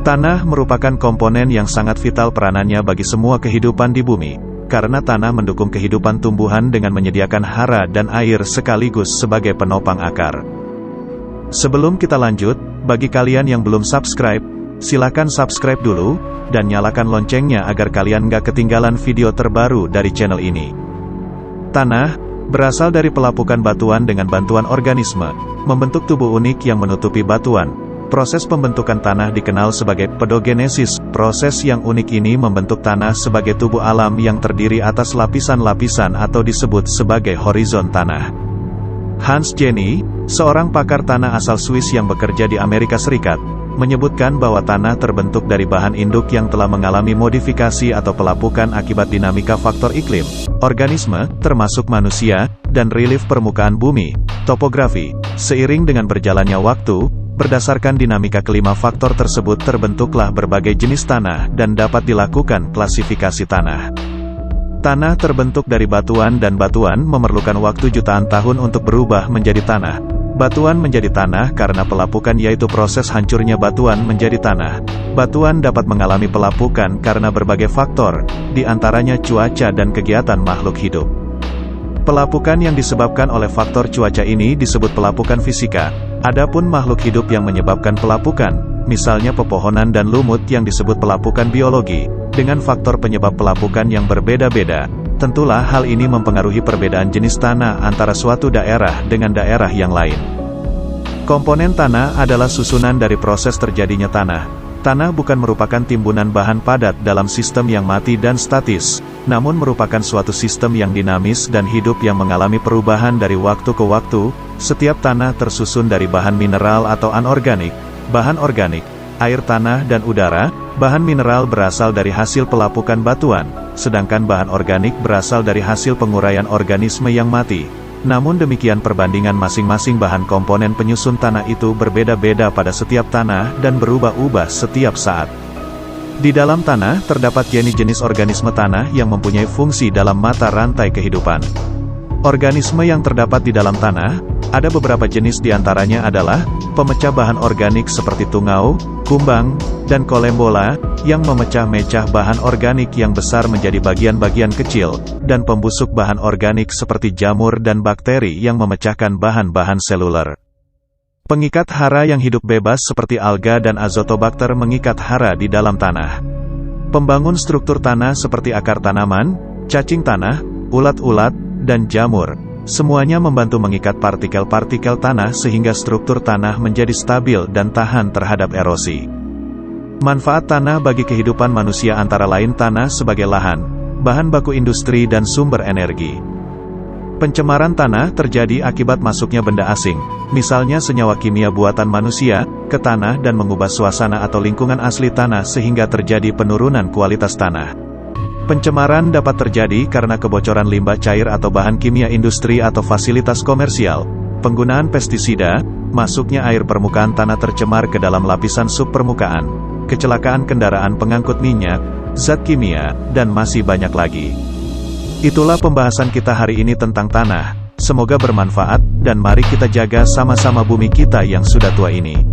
Tanah merupakan komponen yang sangat vital peranannya bagi semua kehidupan di bumi, karena tanah mendukung kehidupan tumbuhan dengan menyediakan hara dan air sekaligus sebagai penopang akar. Sebelum kita lanjut, bagi kalian yang belum subscribe, silakan subscribe dulu, dan nyalakan loncengnya agar kalian nggak ketinggalan video terbaru dari channel ini. Tanah berasal dari pelapukan batuan dengan bantuan organisme, membentuk tubuh unik yang menutupi batuan. Proses pembentukan tanah dikenal sebagai pedogenesis. Proses yang unik ini membentuk tanah sebagai tubuh alam yang terdiri atas lapisan-lapisan atau disebut sebagai horizon tanah. Hans Jenny, seorang pakar tanah asal Swiss yang bekerja di Amerika Serikat, menyebutkan bahwa tanah terbentuk dari bahan induk yang telah mengalami modifikasi atau pelapukan akibat dinamika faktor iklim, organisme, termasuk manusia, dan relief permukaan bumi, topografi. Seiring dengan berjalannya waktu, berdasarkan dinamika kelima faktor tersebut terbentuklah berbagai jenis tanah dan dapat dilakukan klasifikasi tanah. Tanah terbentuk dari batuan dan batuan memerlukan waktu jutaan tahun untuk berubah menjadi tanah. Batuan menjadi tanah karena pelapukan, yaitu proses hancurnya batuan menjadi tanah. Batuan dapat mengalami pelapukan karena berbagai faktor, di antaranya cuaca dan kegiatan makhluk hidup. Pelapukan yang disebabkan oleh faktor cuaca ini disebut pelapukan fisika. Adapun makhluk hidup yang menyebabkan pelapukan, misalnya pepohonan dan lumut, yang disebut pelapukan biologi, dengan faktor penyebab pelapukan yang berbeda-beda. Tentulah hal ini mempengaruhi perbedaan jenis tanah antara suatu daerah dengan daerah yang lain. Komponen tanah adalah susunan dari proses terjadinya tanah. Tanah bukan merupakan timbunan bahan padat dalam sistem yang mati dan statis, namun merupakan suatu sistem yang dinamis dan hidup yang mengalami perubahan dari waktu ke waktu. Setiap tanah tersusun dari bahan mineral atau anorganik, bahan organik, air tanah dan udara. Bahan mineral berasal dari hasil pelapukan batuan, sedangkan bahan organik berasal dari hasil penguraian organisme yang mati. Namun demikian, perbandingan masing-masing bahan komponen penyusun tanah itu berbeda-beda pada setiap tanah dan berubah-ubah setiap saat. Di dalam tanah terdapat jenis-jenis organisme tanah yang mempunyai fungsi dalam mata rantai kehidupan. Organisme yang terdapat di dalam tanah, ada beberapa jenis, diantaranya adalah pemecah bahan organik seperti tungau, kumbang, dan kolembola, yang memecah-mecah bahan organik yang besar menjadi bagian-bagian kecil, dan pembusuk bahan organik seperti jamur dan bakteri yang memecahkan bahan-bahan seluler. Pengikat hara yang hidup bebas seperti alga dan azotobakter mengikat hara di dalam tanah. Pembangun struktur tanah seperti akar tanaman, cacing tanah, ulat-ulat, dan jamur. Semuanya membantu mengikat partikel-partikel tanah sehingga struktur tanah menjadi stabil dan tahan terhadap erosi. Manfaat tanah bagi kehidupan manusia antara lain tanah sebagai lahan, bahan baku industri dan sumber energi. Pencemaran tanah terjadi akibat masuknya benda asing, misalnya senyawa kimia buatan manusia, ke tanah dan mengubah suasana atau lingkungan asli tanah sehingga terjadi penurunan kualitas tanah. Pencemaran dapat terjadi karena kebocoran limbah cair atau bahan kimia industri atau fasilitas komersial, penggunaan pestisida, masuknya air permukaan tanah tercemar ke dalam lapisan subpermukaan, kecelakaan kendaraan pengangkut minyak, zat kimia, dan masih banyak lagi. Itulah pembahasan kita hari ini tentang tanah. Semoga bermanfaat, dan mari kita jaga sama-sama bumi kita yang sudah tua ini.